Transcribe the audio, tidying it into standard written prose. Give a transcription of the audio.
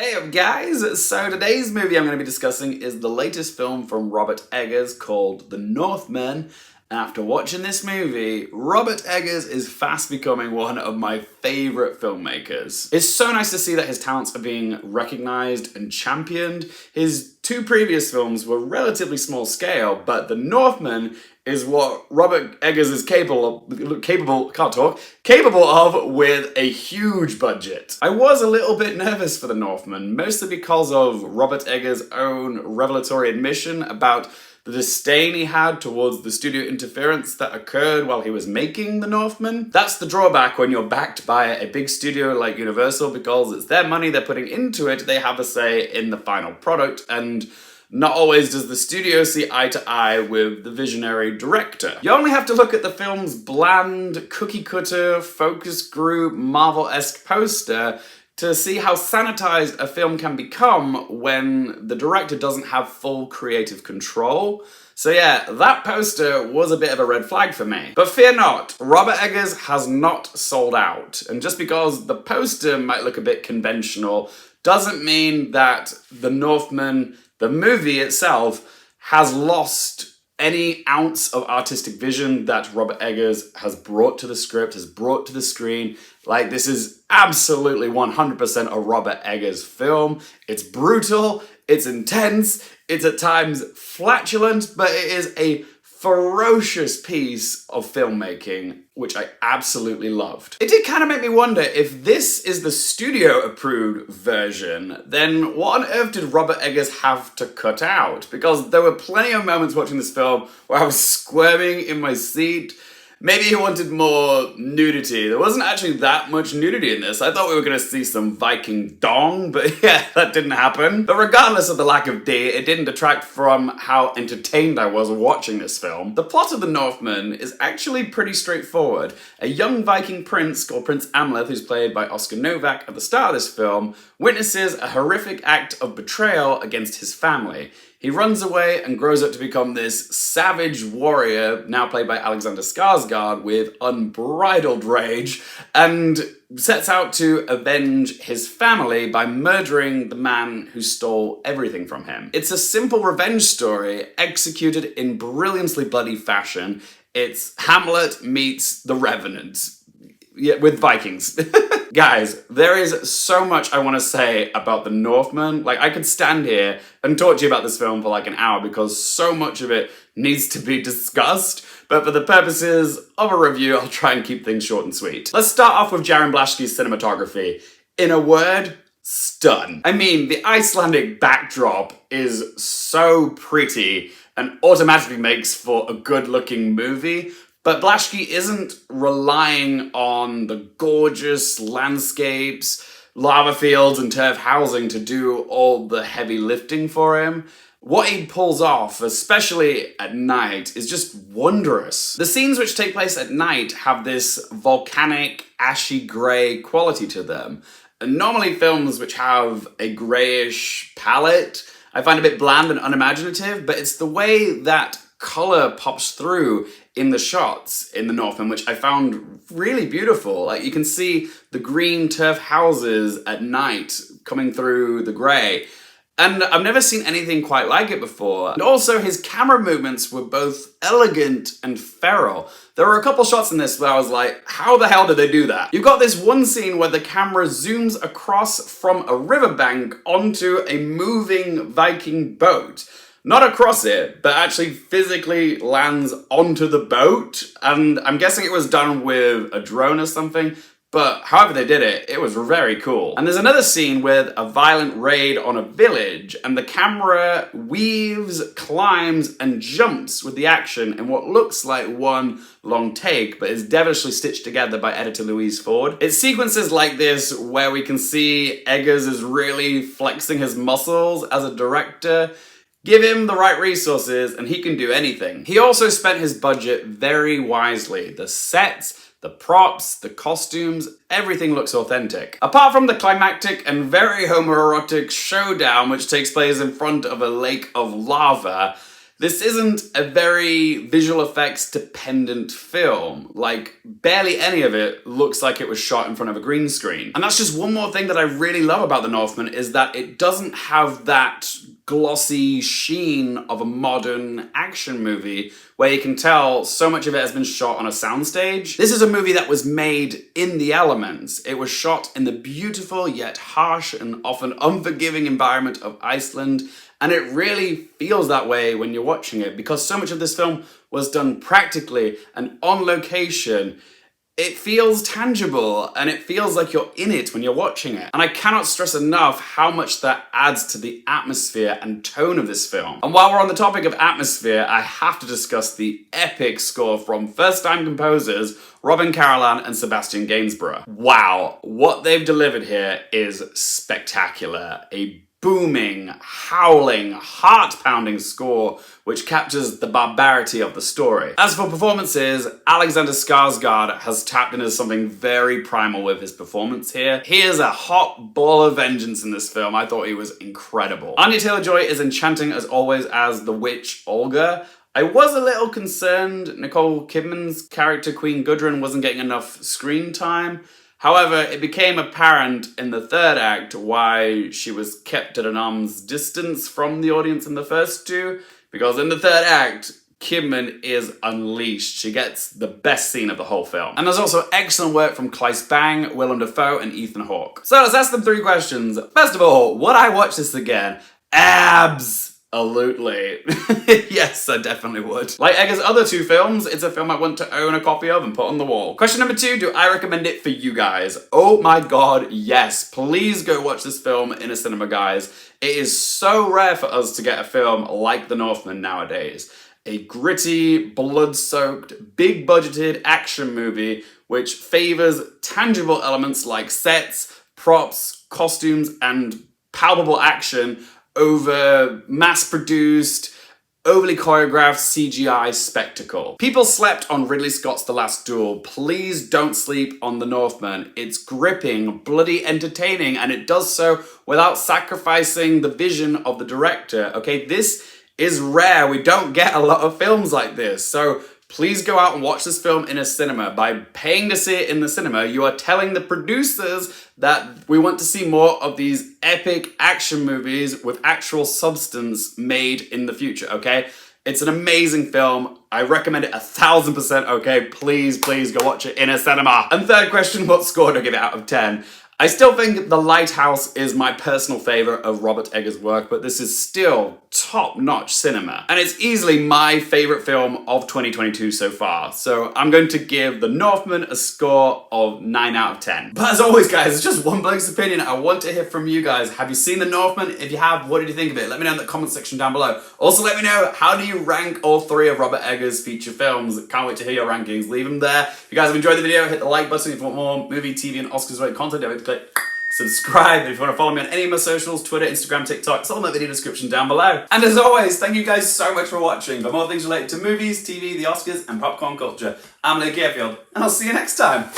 Hey up guys, so today's movie I'm going to be discussing is the latest film from Robert Eggers called The Northman. After watching this movie, Robert Eggers is fast becoming one of my favourite filmmakers. It's so nice to see that his talents are being recognised and championed. His two previous films were relatively small scale, but The Northman is what Robert Eggers is capable of with a huge budget. I was a little bit nervous for The Northman, mostly because of Robert Eggers' own revelatory admission about the disdain he had towards the studio interference that occurred while he was making The Northman. That's the drawback when you're backed by a big studio like Universal, because it's their money they're putting into it, they have a say in the final product, and not always does the studio see eye to eye with the visionary director. You only have to look at the film's bland, cookie-cutter, focus group, Marvel-esque poster to see how sanitized a film can become when the director doesn't have full creative control. So yeah, that poster was a bit of a red flag for me. But fear not, Robert Eggers has not sold out. And just because the poster might look a bit conventional doesn't mean that The Northman, the movie itself, has lost any ounce of artistic vision that Robert Eggers has brought to the script, has brought to the screen. Like, this is absolutely 100% a Robert Eggers film. It's brutal, it's intense, it's at times flatulent, but it is a ferocious piece of filmmaking, which I absolutely loved. It did kind of make me wonder, if this is the studio-approved version, then what on earth did Robert Eggers have to cut out? Because there were plenty of moments watching this film where I was squirming in my seat. Maybe he wanted more nudity. There wasn't actually that much nudity in this. I thought we were going to see some Viking dong, but yeah, that didn't happen. But regardless of the lack of D, it didn't detract from how entertained I was watching this film. The plot of The Northman is actually pretty straightforward. A young Viking prince called Prince Amleth, who's played by Oscar Novak at the start of this film, witnesses a horrific act of betrayal against his family. He runs away and grows up to become this savage warrior, now played by Alexander Skarsgård, with unbridled rage, and sets out to avenge his family by murdering the man who stole everything from him. It's a simple revenge story executed in brilliantly bloody fashion. It's Hamlet meets The Revenant. Yeah, with Vikings. Guys, there is so much I want to say about The Northman. Like, I could stand here and talk to you about this film for like an hour because so much of it needs to be discussed. But for the purposes of a review, I'll try and keep things short and sweet. Let's start off with Jaron Blaschke's cinematography. In a word, stun. I mean, the Icelandic backdrop is so pretty and automatically makes for a good-looking movie. But Blaschke isn't relying on the gorgeous landscapes, lava fields, and turf housing to do all the heavy lifting for him. What he pulls off, especially at night, is just wondrous. The scenes which take place at night have this volcanic, ashy grey quality to them. And normally films which have a greyish palette I find a bit bland and unimaginative, but it's the way that colour pops through in the shots in The Northman, which I found really beautiful. Like, you can see the green turf houses at night coming through the grey. And I've never seen anything quite like it before. And also, his camera movements were both elegant and feral. There were a couple shots in this where I was like, how the hell did they do that? You've got this one scene where the camera zooms across from a riverbank onto a moving Viking boat. Not across it, but actually physically lands onto the boat. And I'm guessing it was done with a drone or something. But however they did it, it was very cool. And there's another scene with a violent raid on a village, and the camera weaves, climbs, and jumps with the action in what looks like one long take, but is devilishly stitched together by editor Louise Ford. It's sequences like this where we can see Eggers is really flexing his muscles as a director. Give him the right resources and he can do anything. He also spent his budget very wisely. The sets, the props, the costumes, everything looks authentic. Apart from the climactic and very homoerotic showdown which takes place in front of a lake of lava, this isn't a very visual effects dependent film. Like, barely any of it looks like it was shot in front of a green screen. And that's just one more thing that I really love about The Northman, is that it doesn't have that glossy sheen of a modern action movie where you can tell so much of it has been shot on a soundstage. This is a movie that was made in the elements. It was shot in the beautiful yet harsh and often unforgiving environment of Iceland, and it really feels that way when you're watching it because so much of this film was done practically and on location. It feels tangible and it feels like you're in it when you're watching it. And I cannot stress enough how much that adds to the atmosphere and tone of this film. And while we're on the topic of atmosphere, I have to discuss the epic score from first-time composers Robin Carolan and Sebastian Gainsborough. Wow, what they've delivered here is spectacular. A booming, howling, heart-pounding score which captures the barbarity of the story. As for performances, Alexander Skarsgård has tapped into something very primal with his performance here. He is a hot ball of vengeance in this film. I thought he was incredible. Anya Taylor-Joy is enchanting as always as the witch Olga. I was a little concerned Nicole Kidman's character Queen Gudrun wasn't getting enough screen time. However, it became apparent in the third act why she was kept at an arm's distance from the audience in the first two, because in the third act, Kidman is unleashed. She gets the best scene of the whole film. And there's also excellent work from Claes Bang, Willem Dafoe, and Ethan Hawke. So let's ask them 3 questions. First of all, would I watch this again? Absolutely. Yes, I definitely would. Like Eggers' other 2 films, it's a film I want to own a copy of and put on the wall. Question number 2, do I recommend it for you guys? Oh my god, yes. Please go watch this film in a cinema, guys. It is so rare for us to get a film like The Northman nowadays. A gritty, blood-soaked, big-budgeted action movie which favors tangible elements like sets, props, costumes, and palpable action over mass-produced, overly choreographed CGI spectacle. People slept on Ridley Scott's The Last Duel. Please don't sleep on The Northman. It's gripping, bloody entertaining, and it does so without sacrificing the vision of the director. Okay, this is rare. We don't get a lot of films like this. So please go out and watch this film in a cinema. By paying to see it in the cinema, you are telling the producers that we want to see more of these epic action movies with actual substance made in the future, okay? It's an amazing film. I recommend it 1000%, okay? Please, please go watch it in a cinema. And third question, what score do I give it out of 10? I still think The Lighthouse is my personal favourite of Robert Eggers' work, but this is still top-notch cinema. And it's easily my favourite film of 2022 so far. So I'm going to give The Northman a score of 9 out of 10. But as always, guys, it's just one bloke's opinion. I want to hear from you guys. Have you seen The Northman? If you have, what did you think of it? Let me know in the comment section down below. Also, let me know, how do you rank all 3 of Robert Eggers' feature films? Can't wait to hear your rankings. Leave them there. If you guys have enjoyed the video, hit the like button if you want more movie, TV, and Oscars-related content. Don't forget to click subscribe. If you want to follow me on any of my socials, Twitter, Instagram, TikTok, it's all in the video description down below. And as always, thank you guys so much for watching. For more things related to movies, TV, the Oscars, and popcorn culture, I'm Lee Carefield, and I'll see you next time.